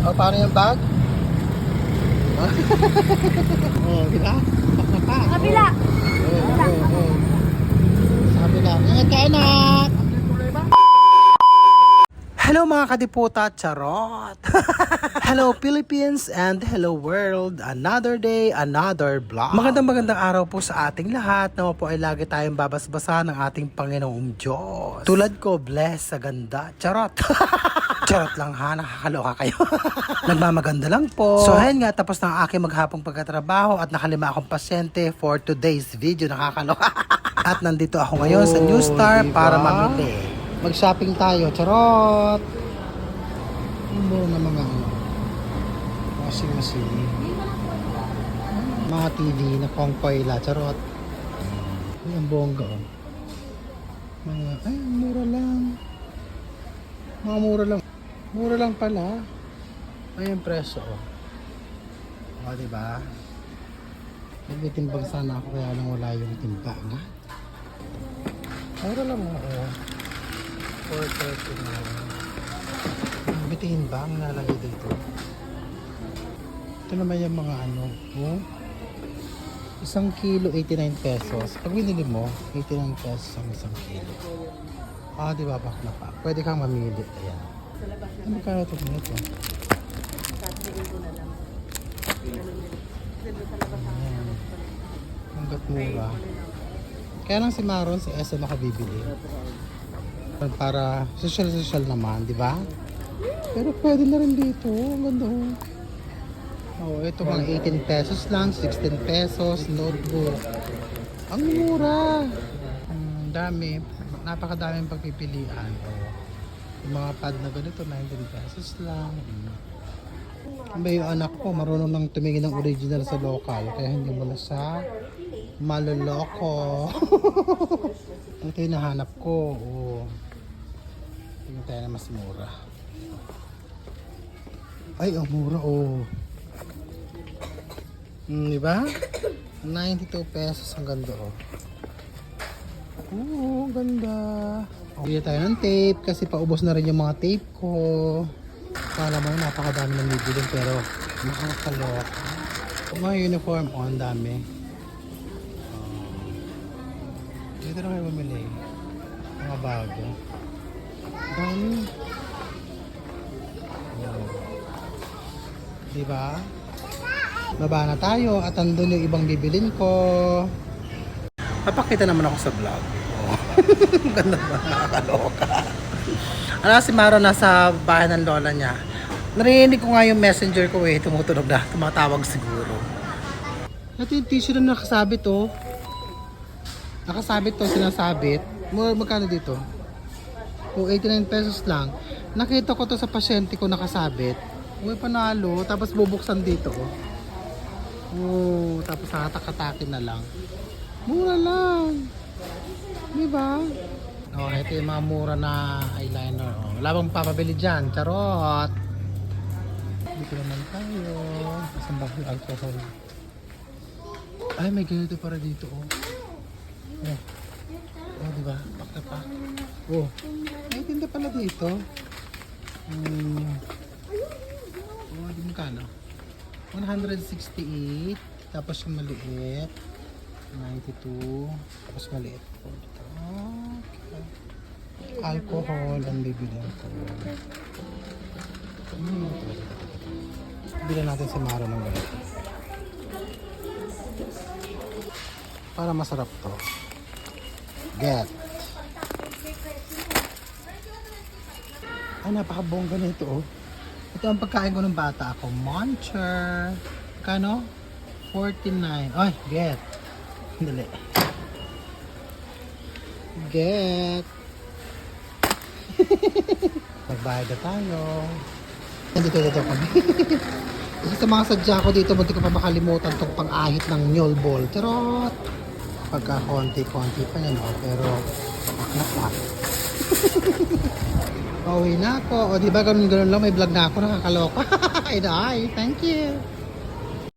O, paano yung bag? Oh, diba? Pa. Kabila. Sabi lang, ingat ka anak! Hello mga kadiputa, charot! Hello Philippines and hello world! Another day, another vlog. Magandang araw po sa ating lahat. Nawa po ay lagi tayong babasbasa ng ating Panginoong Diyos. Tulad ko, bless sa ganda. Charot! Charot lang ha, nakakaloka kayo. Nagmamaganda lang po. So ayun nga, tapos na ang aking maghapong pagkatrabaho at nakalima akong pasyente for today's video. Nakakaloka. At nandito ako ngayon sa New Star para mamili. Mag-shopping tayo, charot! Mura na mga washing machine. Mga TV na pangkoila, charot. Ay, ang bongga oh. Mga, ay, mura lang. Mga mura lang. Mura lang pala. Ay, ang presyo oh. O, diba? Nagtitimbang sana ako kaya lang wala yung timba nga. Mura lang oh. 4.30 na. Bitihin ba ang nalagay dito? Ito naman yung mga ano. Oh. 1 kilo 89 pesos. Pag binili mo, 89 pesos ang 1 kilo. Ah, di ba? Bakla pa. Pwede kang mamili. Ayan. Ano kaya ito nito? Ayan. Hanggat mura. Kaya lang si Maron sa SM makabibili. Para social naman, di ba? Pero pwede na rin dito. Ang ganda oh. Oh, ito mga 18 pesos lang, 16 pesos, notebook. Ang mura. Dami. Napakadaming pagpipilian. Oh. Yung mga pad na ganito, 19 pesos lang. Ba yung anak ko, marunong nang tumingin ng original sa local. Kaya hindi mo na siya maloloko. Ito yung nahanap ko. Oh. Tingnan tayo na mas mura. Ay, ang mura oh. Diba? 92 pesos ang ganda oh. Oo, ganda. Bili tayo ng tape kasi paubos na rin yung mga tape ko. Kala mo napakadami ng bibilin pero nakakalok. Mga uniform oh, ang dami. Dito na kayo bumili. Mga bago. Dami. Diba? Baba na tayo at andun yung ibang bibilin ko. Papakita naman ako sa vlog. Oh. Ganda ba? Nakakaloka. Ano si Maro nasa bahay ng lola niya. Narinig ko nga yung messenger ko eh. Tumutunog na. Tumatawag siguro. Ito yung tissue na nakasabit oh. Nakasabit to, sinasabit. Magkano dito? O 89 pesos lang. Nakita ko to sa pasyente ko nakasabit. Uy, panalo. Tapos bubuksan dito oh. Oh, tapos hatak-hatakin na lang. Mura lang. Diba? Oh, ito yung mga mura na eyeliner. Oh. Wala bang papabili dyan. Charot. Dito naman tayo. Saan ba yung alcohol? Ay, may ganito para dito. Oh, oh diba? Bakta pa. Oh, may tinda pala dito. Oh, di mo kano? 168. Tapos yung maliit. 92. Tapos maliit po dito. Okay. Alcohol ang bibilang ko. Bilan natin si Maro ng ganito. Para masarap to. Get. Ay, napakabongga nito oh. Ito ang pagkain ko ng bata ako. Muncher. Kano? 49. Ay, get. Dali. Get. Magbayad na tayo. Dito kami. Kasi sa mga sadya ko dito, hindi ko pa makalimutan itong pang-ahit ng mule ball. Charot! Pagka konti-konti pa yan, oh. Pero, nakak. Pauwi na ako. O, diba ganun lang, may vlog na ako, nakakaloka. Ay, thank you.